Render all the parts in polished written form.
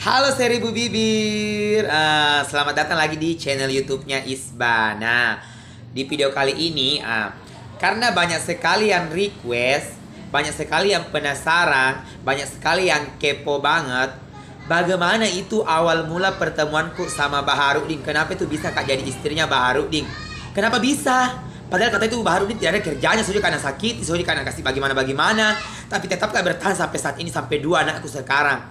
Halo seribu bibir, selamat datang lagi di channel YouTube-nya Isba. Nah, di video kali ini, karena banyak sekali yang request, banyak sekali yang penasaran, banyak sekali yang kepo banget, bagaimana itu awal mula pertemuanku sama Baharudin? Kenapa itu bisa Kak jadi istrinya Baharudin? Kenapa bisa? Padahal kata itu Baharudin tidak ada kerjanya, soalnya karena sakit, soalnya karena kasih bagaimana-bagaimana. Tapi tetap gak bertahan sampai saat ini, sampai 2 anakku sekarang.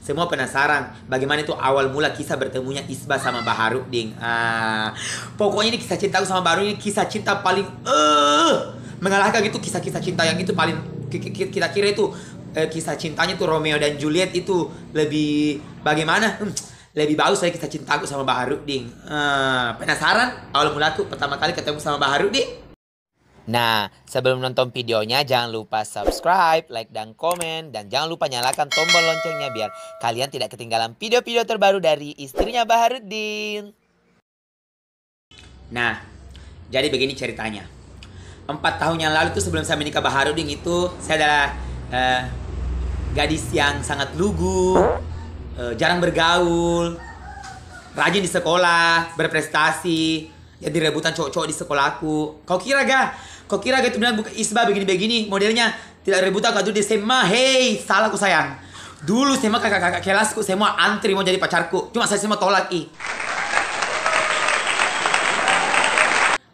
Semua penasaran bagaimana itu awal mula kisah bertemunya Isba sama Baharudin. Pokoknya ini kisah cintaku sama Baharudin, kisah cinta paling mengalahkan gitu, kisah-kisah cinta yang itu paling kita kira itu kisah cintanya tuh Romeo dan Juliet itu lebih bagaimana? Lebih bagus saya kisah cintaku sama Baharudin. Penasaran awal mulaku pertama kali ketemu sama Baharudin? Nah, sebelum nonton videonya jangan lupa subscribe, like, dan komen. Dan jangan lupa nyalakan tombol loncengnya biar kalian tidak ketinggalan video-video terbaru dari istrinya Baharudin. Nah, jadi begini ceritanya. 4 tahun yang lalu tuh sebelum saya menikah Baharudin itu, saya adalah gadis yang sangat lugu, jarang bergaul, rajin di sekolah, berprestasi, jadi rebutan cowok-cowok di sekolahku. Kau kira gak itu bilang bukan Isba begini-begini modelnya, tidak rebutan kau dulu di SMA. Hei, salah aku sayang. Dulu semua kakak-kakak kelasku semua antri mau jadi pacarku, cuma saya semua tolak.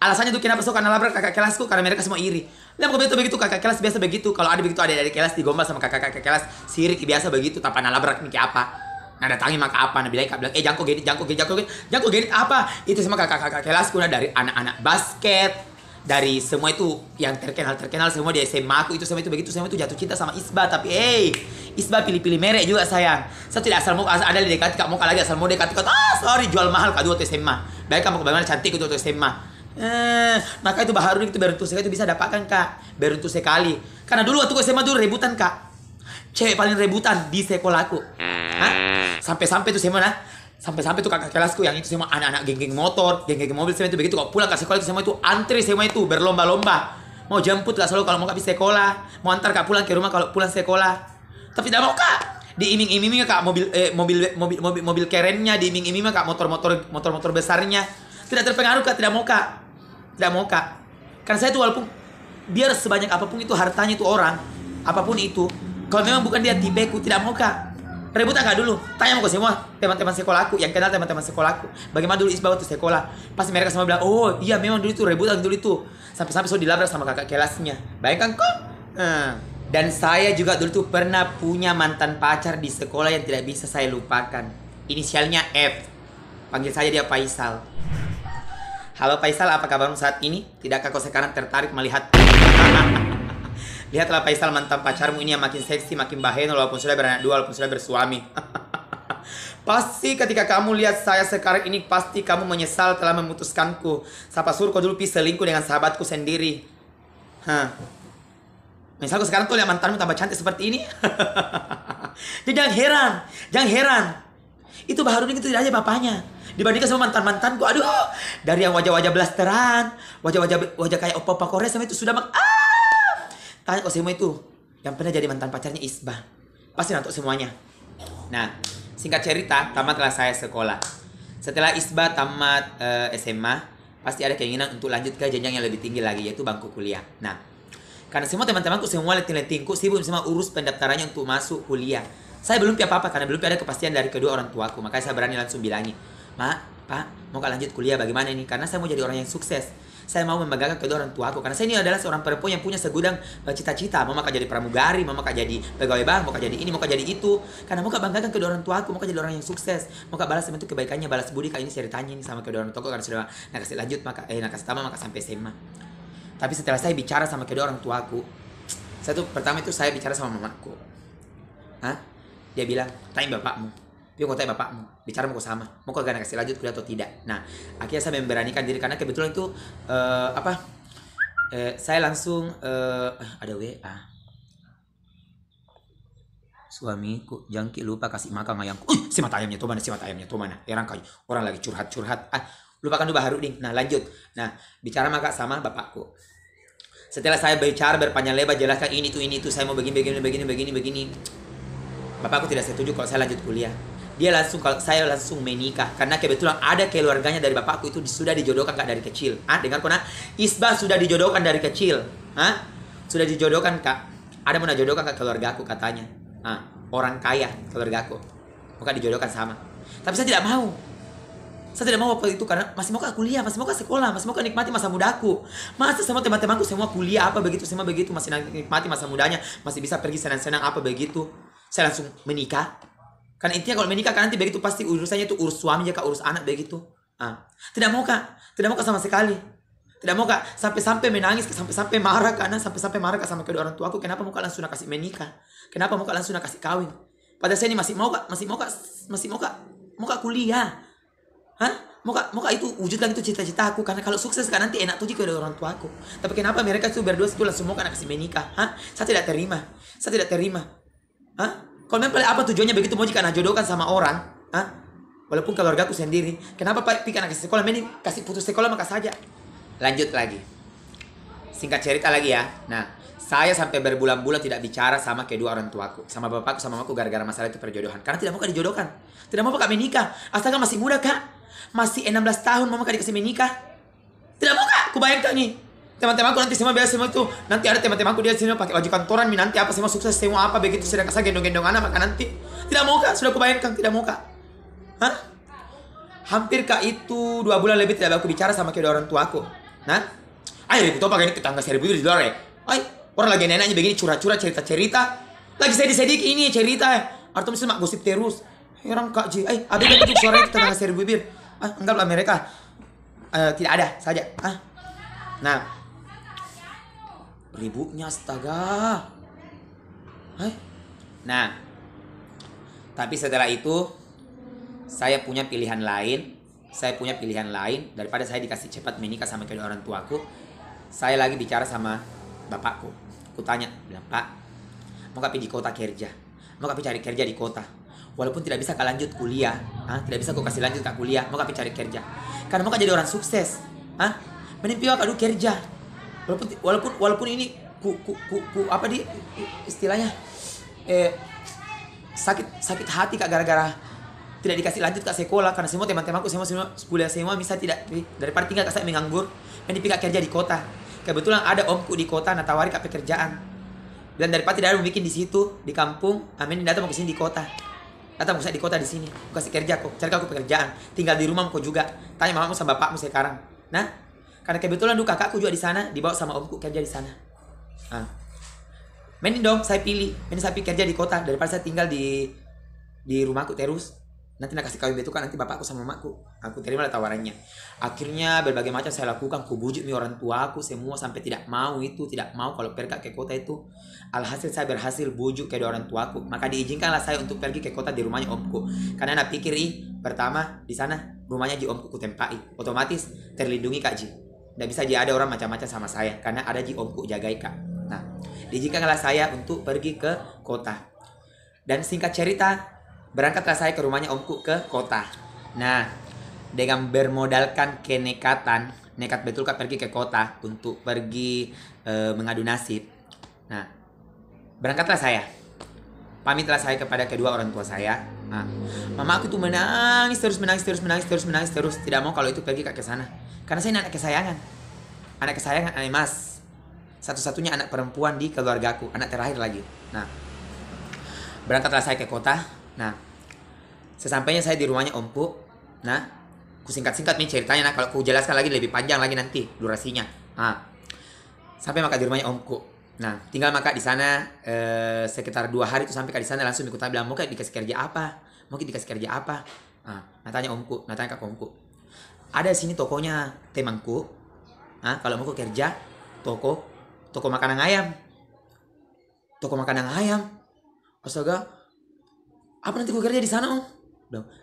Alasannya tuh kenapa suka nalabrak kakak kelasku, karena mereka semua iri. Lihat begitu kakak kelas biasa begitu. Kalau ada begitu ada dari kelas digombal sama kakak kelas, sirik biasa begitu, tanpa nalabrak nih kayak apa. Nah datangi maka apa, nah bilang jangko genit apa. Itu semua kakak kelasku, nah dari anak-anak basket, dari semua itu yang terkenal semua di SMA aku itu semua itu begitu, semua itu jatuh cinta sama Isba. Tapi Isba pilih-pilih merek juga sayang. Saya tidak asal mau ada di dekat kak, mau lagi asal mau dekat sorry jual mahal kak dua SMA. Baik kamu bagaimana cantik itu SMA. Maka itu Baharudin itu beruntung sekali itu bisa dapatkan kak, beruntung sekali. Karena dulu waktu SMA dulu rebutan kak, cewek paling rebutan di sekolahku. Sampai-sampai tuh semua sampai-sampai tuh kakak kelasku yang itu semua anak-anak geng-geng motor, geng-geng mobil semua itu begitu. Kok pulang ke sekolah itu semua itu antri semua itu berlomba-lomba. Mau jemput kak selalu kalau mau kak di sekolah, mau antar kak pulang ke rumah kalau pulang sekolah. Tapi tidak mau kak. Diiming-iming kak mobil kerennya, diiming-iming kak motor besarnya. Tidak terpengaruh kak, tidak mau kak. Tidak mau kak. Karena saya tuh walaupun biar sebanyak apapun itu hartanya itu orang, apapun itu, kalau memang bukan dia tipeku, tidak mau kak. Rebutan kak dulu. Tanya mau ke semua teman-teman sekolahku, yang kenal teman-teman sekolahku. Bagaimana dulu Isba waktu sekolah. Pasti mereka semua bilang, oh iya memang dulu itu rebutan dulu itu. Sampai-sampai so dilabrak sama kakak kelasnya. Baik kan kok? Dan saya juga dulu tuh pernah punya mantan pacar di sekolah yang tidak bisa saya lupakan. Inisialnya F. Panggil saja dia Faisal. Halo Faisal, apa kabarmu saat ini? Tidakkah kau sekarang tertarik melihat? Lihatlah Faisal, mantan pacarmu ini yang makin seksi, makin baheno, walaupun sudah beranak 2, walaupun sudah bersuami. Pasti ketika kamu lihat saya sekarang ini, pasti kamu menyesal telah memutuskanku. Siapa suruh kau dulu selingkuh dengan sahabatku sendiri? Misalku sekarang tuh lihat mantanmu tambah cantik seperti ini. Jadi jangan heran. Itu Baharudin itu tidak aja bapaknya. Dibandingkan sama mantan-mantanku, aduh, dari yang wajah-wajah blasteran, wajah kayak opa-opa Korea sama itu sudah tanya kok semua itu yang pernah jadi mantan pacarnya Isba. Pasti nonton semuanya. Nah, singkat cerita, tamatlah saya sekolah. Setelah Isba tamat SMA, pasti ada keinginan untuk lanjut ke jenjang yang lebih tinggi lagi, yaitu bangku kuliah. Nah, karena semua teman-temanku semua letting-lettingku sibuk semua urus pendaftarannya untuk masuk kuliah. Saya belum apa-apa karena belum ada kepastian dari kedua orang tuaku. Makanya saya berani langsung bilangin, Mak, Pak, mau lanjut kuliah bagaimana ini? Karena saya mau jadi orang yang sukses. Saya mau membanggakan kedua orang tuaku. Karena saya ini adalah seorang perempuan yang punya segudang cita-cita. Mau kak jadi pramugari, mau kak jadi pegawai bank, mau kak jadi ini, mau kak jadi itu. Karena mau kak banggakan kedua orang tuaku, mau kak jadi orang yang sukses. Mau kak balas bentuk kebaikannya, balas budi kak ini ceritanya ini sama kedua orang tuaku. Karena sudah nak kasih lanjut, maka nak kasih tamat, maka sampai SMA. Tapi setelah saya bicara sama kedua orang tuaku, pertama itu saya bicara sama mamaku. Dia bilang, tanya bapakmu. Dia kau tanya bapakmu, bicara mau sama, mau kau gak kasih lanjut kuliah atau tidak. Nah, akhirnya saya memberanikan diri karena kebetulan itu saya langsung ada WA. Suamiku jangki lupa kasih makan ayamku. Si mata ayamnya tuh mana? Heran kau orang lagi curhat. Lupakan dulu Baharudin. Nah, lanjut. Nah, bicara maka sama bapakku. Setelah saya bicara berpanjang lebar jelaskan ini tuh saya mau begini. Bapakku tidak setuju kalau saya lanjut kuliah. dia langsung, kalau saya langsung menikah karena kebetulan ada keluarganya dari bapakku itu sudah dijodohkan kak dari kecil. Dengar kok nak, Isbah sudah dijodohkan dari kecil. Sudah dijodohkan kak. Ada mau jodohkan ke keluargaku katanya. Orang kaya keluargaku. Maka dijodohkan sama. Tapi saya tidak mau. Saya tidak mau apa itu karena masih mau ke kuliah, masih mau ke sekolah, masih mau ke nikmati masa mudaku. Masa semua teman-temanku semua kuliah apa begitu, semua begitu, masih nikmati masa mudanya, masih bisa pergi senang-senang apa begitu. Saya langsung menikah. Kan intinya kalau menikah kan nanti begitu pasti urusannya itu urus suami kak, urus anak begitu. Tidak mau kak sama sekali. Tidak mau kak, sampai-sampai menangis, sampai-sampai marah karena sampai-sampai marah kak sama kedua orang tuaku. Kenapa mau kak langsung nak kasih menikah? Kenapa mau kak langsung nak kasih kawin? Padahal saya ini masih mau kak kuliah. Mau kak itu wujudkan itu cita-cita aku, karena kalau sukses kak nanti enak tuh jika kedua orang tuaku. Tapi kenapa mereka itu berdua itu langsung mau kak nak kasih menikah? Saya tidak terima. Kalau memang apa tujuannya begitu mau jika anak jodohkan sama orang, walaupun keluargaku sendiri, kenapa pak pikir anak kasih sekolah, ini kasih putus sekolah maka saja. Lanjut lagi, singkat cerita lagi ya. Nah, saya sampai berbulan-bulan tidak bicara sama kedua orang tuaku, sama bapakku sama mamaku gara-gara masalah itu perjodohan, karena tidak mau kak dijodohkan, tidak mau kak menikah. Asalkan masih muda kak, masih 16 tahun mau kak dikasih menikah, tidak mau kak. Kubayangkan nih, teman-temanku nanti semua biasa semua itu, nanti ada teman-temanku dia semua pakai baju kantoran, nanti apa semua sukses semua apa begitu, sedangkan saya gendong-gendong anak, maka nanti tidak mau kak, sudah kubayangkan tidak mau kak. Hampir kak itu 2 bulan lebih tidak aku bicara sama kedua orang tuaku. Ayo kita pakai ini tetangga seribu di luar ya. Orang lagi neneknya begini curhat-curhat cerita-cerita, lagi sedih-sedih ini cerita atau misalnya mak gosip terus. Heran kak Ji, ada yang itu suara itu tetangga seribu bibir. Enggak lah mereka, tidak ada saja. Nah, ributnya astaga. Nah, tapi setelah itu saya punya pilihan lain. Daripada saya dikasih cepat menikah sama kedua orang tuaku. Saya lagi bicara sama bapakku. Kutanya, bilang, Pak, mau kak pergi di kota kerja? Mau kak cari kerja di kota? Walaupun tidak bisa kak lanjut kuliah, tidak bisa kau kasih lanjut kak kuliah, mau kak cari kerja. Karena mau kak jadi orang sukses, mending piwa kak dulu kerja. Walaupun ini apa di istilahnya sakit hati kak gara-gara tidak dikasih lanjut ke sekolah, karena semua teman-temanku semua kuliah semua, bisa tidak daripada tinggal saya menganggur, mending kak kerja di kota. Kebetulan ada omku di kota, natawari kak pekerjaan. Dan daripada tidak ada yang bikin di situ di kampung, amin datang mau ke sini di kota. Datang mau di kota di sini, aku kasih kerja kok, cari aku pekerjaan, tinggal di rumah kok juga. Tanya mamamu sama bapakmu sekarang. Nah, karena kebetulan dulu kakakku juga di sana, dibawa sama omku kerja di sana. Mending dong saya pilih kerja di kota daripada saya tinggal di rumahku terus. Nanti nak kasih kawin itu kan nanti bapakku sama mamaku. Aku terima lah tawarannya. Akhirnya berbagai macam saya lakukan, kubujuk orang tua aku semua sampai tidak mau kalau pergi ke kota itu. Alhasil saya berhasil bujuk kedua orang tuaku. Maka diizinkanlah saya untuk pergi ke kota di rumahnya omku. Karena nak pikir pertama di sana rumahnya di omku kutempai, otomatis terlindungi kak Ji. Tidak bisa ada orang macam-macam sama saya karena ada Ji omku jagai kak. Nah, diizinkanlah saya untuk pergi ke kota. Dan singkat cerita, berangkatlah saya ke rumahnya omku ke kota. Nah, dengan bermodalkan nekat betul kak pergi ke kota untuk pergi mengadu nasib. Nah, berangkatlah saya. Pamitlah saya kepada kedua orang tua saya. Mama aku tuh menangis terus. Tidak mau kalau itu pergi ke sana. Karena saya anak kesayangan. Anak Mas. Satu-satunya anak perempuan di keluargaku, anak terakhir lagi. Nah, berangkatlah saya ke kota. Nah, sesampainya saya di rumahnya omku. Nah, kusingkat-singkat nih ceritanya. Nah, kalau ku jelaskan lagi lebih panjang lagi nanti durasinya. Sampai maka di rumahnya omku. Nah, tinggal maka di sana sekitar 2 hari itu sampai di sana langsung ikut bilang, mau kayak dikasih kerja apa? Tanya kak omku. Ada sini tokonya temanku. Kalau mau kerja toko makanan ayam. Astaga, apa nanti gue kerja di sana om?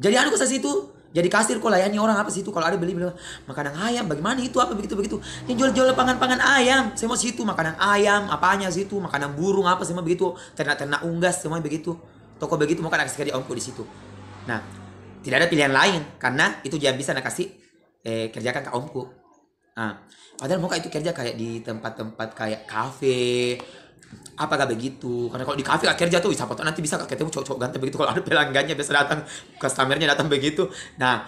Jadi anu ke situ, jadi kasir kok layani orang apa situ, kalau ada beli makanan ayam, bagaimana itu apa begitu yang jual pangan ayam, semua situ makanan ayam, apanya situ, makanan burung apa semua begitu, ternak unggas semua begitu, toko begitu mau kasih kerja omku di situ. Nah, tidak ada pilihan lain karena itu jangan bisa kasih kerjakan ke omku. Padahal mau itu kerja kayak di tempat-tempat kayak kafe, Apakah begitu? Karena kalau di kafe kak kerja tuh, siapa tahu nanti bisa kak ketemu cowok-cowok ganteng begitu. Kalau ada pelanggannya biasa datang, customernya datang begitu. Nah,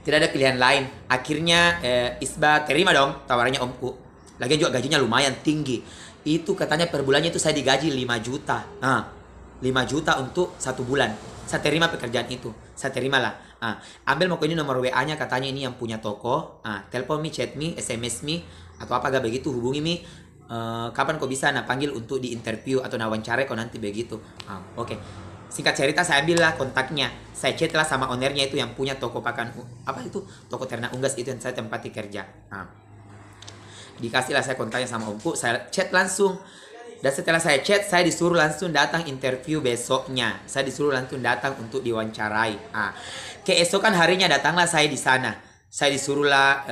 tidak ada pilihan lain. Akhirnya Isba terima dong tawarannya omku. Lagian juga gajinya lumayan tinggi. Itu katanya per bulannya itu saya digaji 5 juta. Nah, 5 juta untuk 1 bulan. Saya terima pekerjaan itu. Saya terimalah. Ambil mau ini nomor WA-nya, katanya ini yang punya toko. Telepon mi, chat mi, SMS mi, atau apa gak begitu, hubungi mi. Kapan kau bisa panggil untuk di interview atau wawancara kau nanti begitu. Oke. Singkat cerita saya ambillah kontaknya. Saya chat lah sama ownernya itu yang punya toko pakan apa itu? Toko ternak unggas itu yang saya tempati kerja. Dikasihlah saya kontaknya sama omku, saya chat langsung. Dan setelah saya chat, saya disuruh langsung datang interview besoknya. Saya disuruh langsung datang untuk diwawancarai. Keesokan harinya datanglah saya di sana. Saya disuruhlah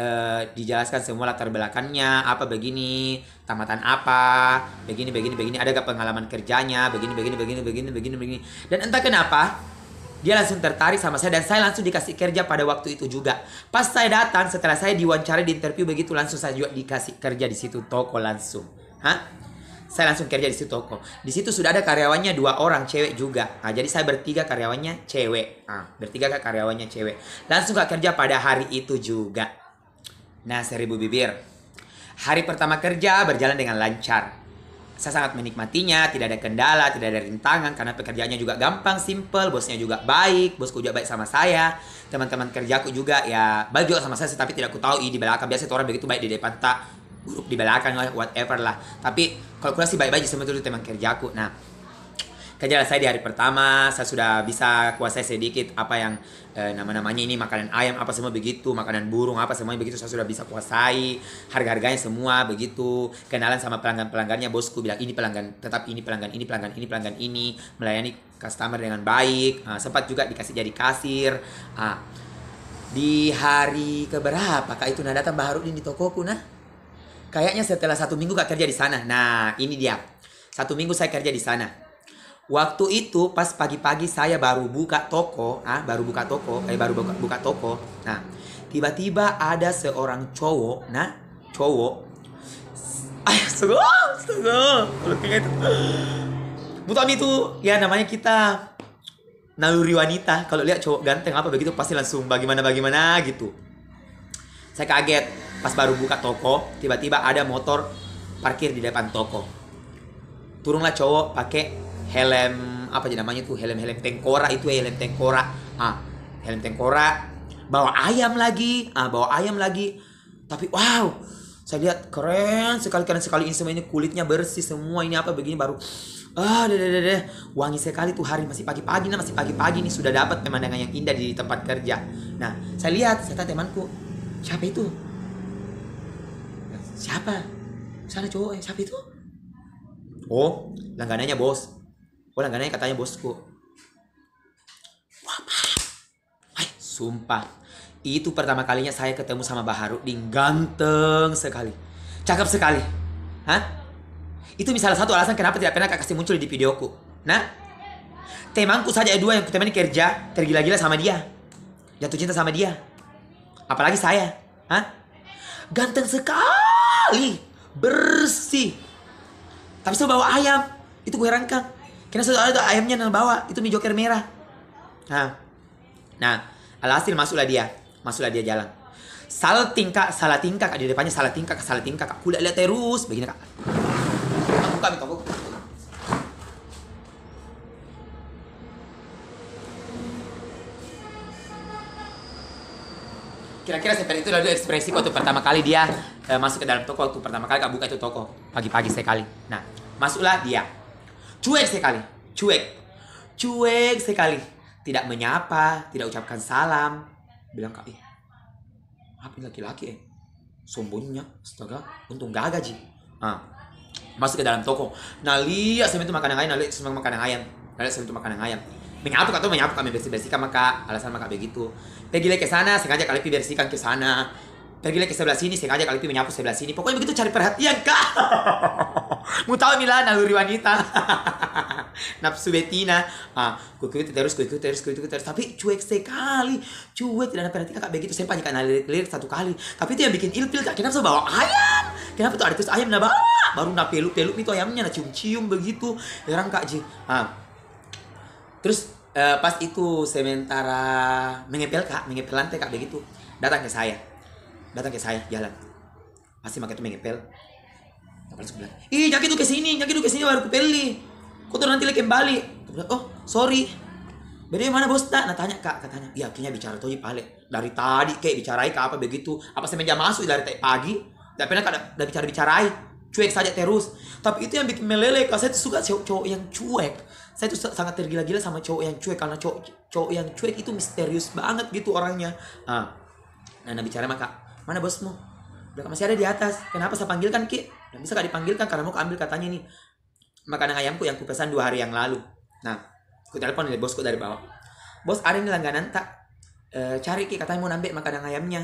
dijelaskan semua latar belakangnya, apa begini, tamatan apa, begini, ada gak pengalaman kerjanya, begini. Dan entah kenapa, dia langsung tertarik sama saya dan saya langsung dikasih kerja pada waktu itu juga. Pas saya datang, setelah saya diwawancara di interview begitu, langsung saya juga dikasih kerja di situ toko langsung. Saya langsung kerja di situ toko. Di situ sudah ada karyawannya 2 orang cewek juga. Jadi saya bertiga karyawannya cewek. Bertiga karyawannya cewek. Langsung gak kerja pada hari itu juga. Nah, 1000 bibir. Hari pertama kerja berjalan dengan lancar. Saya sangat menikmatinya, tidak ada kendala, tidak ada rintangan karena pekerjaannya juga gampang, simple, bosnya juga baik, bosku juga baik sama saya, teman-teman kerjaku juga ya baik juga sama saya, tapi tidak ku tahu di belakang. Biasa orang begitu baik di depan tak buruk di belakang lah, whatever lah. Tapi kalau kurang sih baik-baik semua itu teman kerjaku. Nah, kerja saya di hari pertama, saya sudah bisa kuasai sedikit apa yang nama-namanya ini, makanan ayam apa semua begitu, makanan burung apa semuanya begitu, saya sudah bisa kuasai. Harga-harganya semua begitu, kenalan sama pelanggan-pelanggannya, bosku bilang ini pelanggan, tetap ini pelanggan ini, melayani customer dengan baik. Sempat juga dikasih jadi kasir. Di hari keberapa kak itu datang Baharudin di tokoku kayaknya setelah 1 minggu kak kerja di sana. Nah, ini dia. 1 minggu saya kerja di sana. Waktu itu pas pagi-pagi saya baru buka toko. Baru buka toko. Nah, tiba-tiba ada seorang cowok. Astaga. Kalau kayak gitu. Butami itu ya namanya kita naluri wanita. Kalau lihat cowok ganteng apa begitu pasti langsung bagaimana gitu. Saya kaget. Pas baru buka toko, tiba-tiba ada motor parkir di depan toko. Turunlah cowok pakai helm, apa aja namanya tuh, helm tengkorak itu ya, helm tengkorak. Helm tengkorak, bawa ayam lagi. Tapi wow, saya lihat keren sekali ini semua, ini kulitnya bersih semua, ini apa begini baru. Wangi sekali tuh, hari masih pagi-pagi nih sudah dapat pemandangan yang indah di tempat kerja. Nah, saya lihat, saya tanya temanku, siapa itu? Siapa? Sana cowok, siapa itu? Oh, langganannya bos. Langganannya katanya bosku. Wah, sumpah. Itu pertama kalinya saya ketemu sama Baharudin. Ganteng sekali. Cakep sekali. Itu salah satu alasan kenapa tidak pernah kasih muncul di videoku. Nah, temanku saja 2 yang kutemani kerja tergila-gila sama dia. Jatuh cinta sama dia. Apalagi saya. Ganteng sekali, bersih. Tapi saya bawa ayam. Itu gue herankan. Karena saya ada ayamnya yang bawa. Itu mie joker merah. Nah, alhasil masuklah dia jalan. Salah tingkah kak, di depannya salah tingkah kak. Kulihat lihat terus begini kak. Buka. Kira-kira seperti itu lalu ekspresi waktu pertama kali dia masuk ke dalam toko. Waktu pertama kali kak buka itu toko pagi-pagi sekali. Nah, masuklah dia. Cuek sekali. Tidak menyapa, tidak ucapkan salam. Bilang kak, apa laki-laki sombongnya, astaga, untung gak gaji. Masuk ke dalam toko. Nah, lihat semua itu makanan ayam. Menyapu kami bersihkan maka alasan maka begitu. Pergi ke sana, sengaja kali bersihkan ke sana. Pergi ke sebelah sini, sengaja kali menyapu sebelah sini. Pokoknya begitu cari perhatian kak. Mau tahu Mila naluri wanita. Nafsu betina. Ku ikuti terus. Tapi cuek sekali. Tidak ada perhatian kak begitu. Saya panjang nalirik 1 kali. Tapi itu yang bikin ilfil kak. Kenapa bawa ayam? Kenapa tuh ada terus ayam bawa? kak, baru na peluk-peluk itu ayamnya, na cium-cium begitu. Heran kak Ji. Terus pas itu sementara mengepel lantai kak begitu, datang ke saya jalan, masih pakai itu mengepel. Langsung bilang, ih Jaki tuh kesini baru kupeli, kau tuh nanti lagi kembali. Oh sorry, beda mana bos tak? Nah tanya kak, katanya, iya akhirnya bicara tuh pale dari tadi kayak bicarai ke apa begitu, apa semenjak masuk dari tadi pagi, tidak pernah kak udah bicarai, cuek saja terus. Tapi itu yang bikin meleleh, kalau saya tuh suka cowok yang cuek. Saya tuh sangat tergila-gila sama cowok yang cuek, karena cowok yang cuek itu misterius banget gitu orangnya. Nah bicara sama kak, mana bosmu? Udah masih ada di atas. Kenapa saya panggilkan Ki? Udah bisa gak dipanggilkan karena mau ambil katanya nih makanan ayamku yang kupesan 2 hari yang lalu. Nah, aku telepon dari bosku dari bawah. Bos ada nih langganan tak? Cari Ki, katanya mau nambah makanan ayamnya.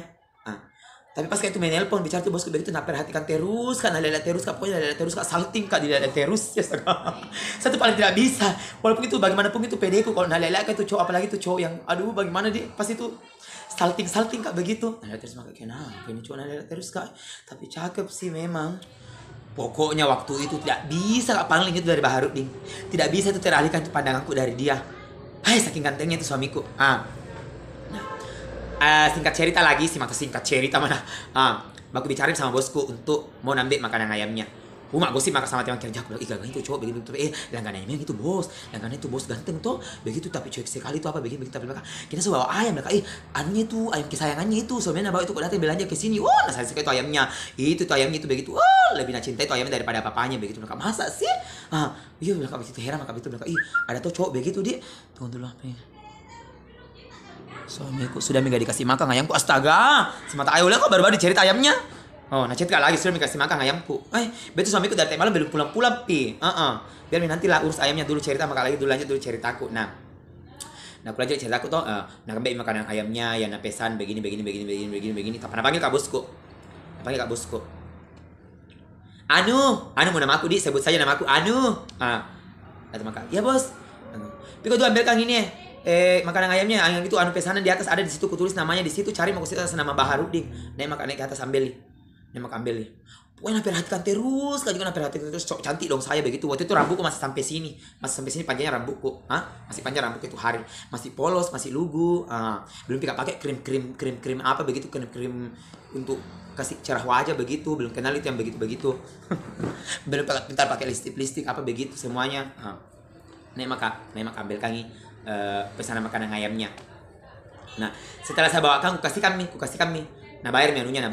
Tapi pas kayak itu main nelpon bicara tuh bosku begitu, nah perhatikan terus kan, lele terus kak, pokoknya lele terus kak, salting kak, di lele terus ya. Saya tuh paling tidak bisa, walaupun itu bagaimanapun itu pedeku kalau lele kak itu cowok, apalagi itu cowok yang aduh bagaimana dia pas itu salting kak begitu. Lele terus maka kenapa ini cowok lele terus kak, tapi cakep sih memang. Pokoknya waktu itu tidak bisa kak paling itu dari Baharudin, tidak bisa itu teralihkan itu pandanganku dari dia. Hai saking gantengnya itu suamiku. Singkat cerita lagi sih, maka singkat cerita mana. Aku bicarain sama bosku untuk mau nambah makanan ayamnya. Mak gosip maka sama teman kerja aku bilang, ih ganteng itu cowok begitu, langganannya itu bos, langganannya itu bos ganteng tuh begitu, tapi cuek sekali tuh apa begitu tapi mereka kita bawa ayam mereka, anunya itu ayam kesayangannya itu, soalnya bawa itu kok datang belanja ke sini, wah nah saya suka itu ayamnya itu begitu, lebih nak cinta itu ayamnya daripada papanya begitu. Mereka masa sih, iya mereka begitu heran, mereka begitu mereka, ada tuh cowok begitu dia, tunggu dulu apa ya. Suamiku sudah enggak dikasih makan ayamku, astaga, semata ayo lah kok baru-baru cerita ayamnya. Oh, nah cerita lagi sudah dikasih makan ayamku. Betul suamiku dari malam belum pulang-pulang pi. Biar nanti lah urus ayamnya dulu, cerita maka lagi dulu lanjut dulu ceritaku. Nah aku lanjut ceritaku tuh, nah kembali makanan ayamnya ya nah pesan begini. Tak pernah panggil kak bosku. Anu mau nama aku sebut saja nama aku Anu. Kata maka, ya bos. Tapi kau tuh ambil kang ini makanan ayamnya, ayam itu anu pesanan di atas ada di situ, kutulis namanya di situ, cari mau ke atas nama Baharudin. Naik ke atas ambil nih. Pokoknya perhatikan terus, kan juga perhatikan terus, cantik dong saya begitu. Waktu itu rambutku masih sampai sini panjangnya rambutku. Masih panjang rambutku itu hari, masih polos, masih lugu. Belum pakai krim apa begitu, krim untuk kasih cerah wajah begitu, belum kenal itu yang begitu. Belum pintar pakai lipstick apa begitu semuanya. Maka ambil kangi pesanan makanan ayamnya. Nah setelah saya bawakan, ku kasih kami. Nah bayar mi anunya.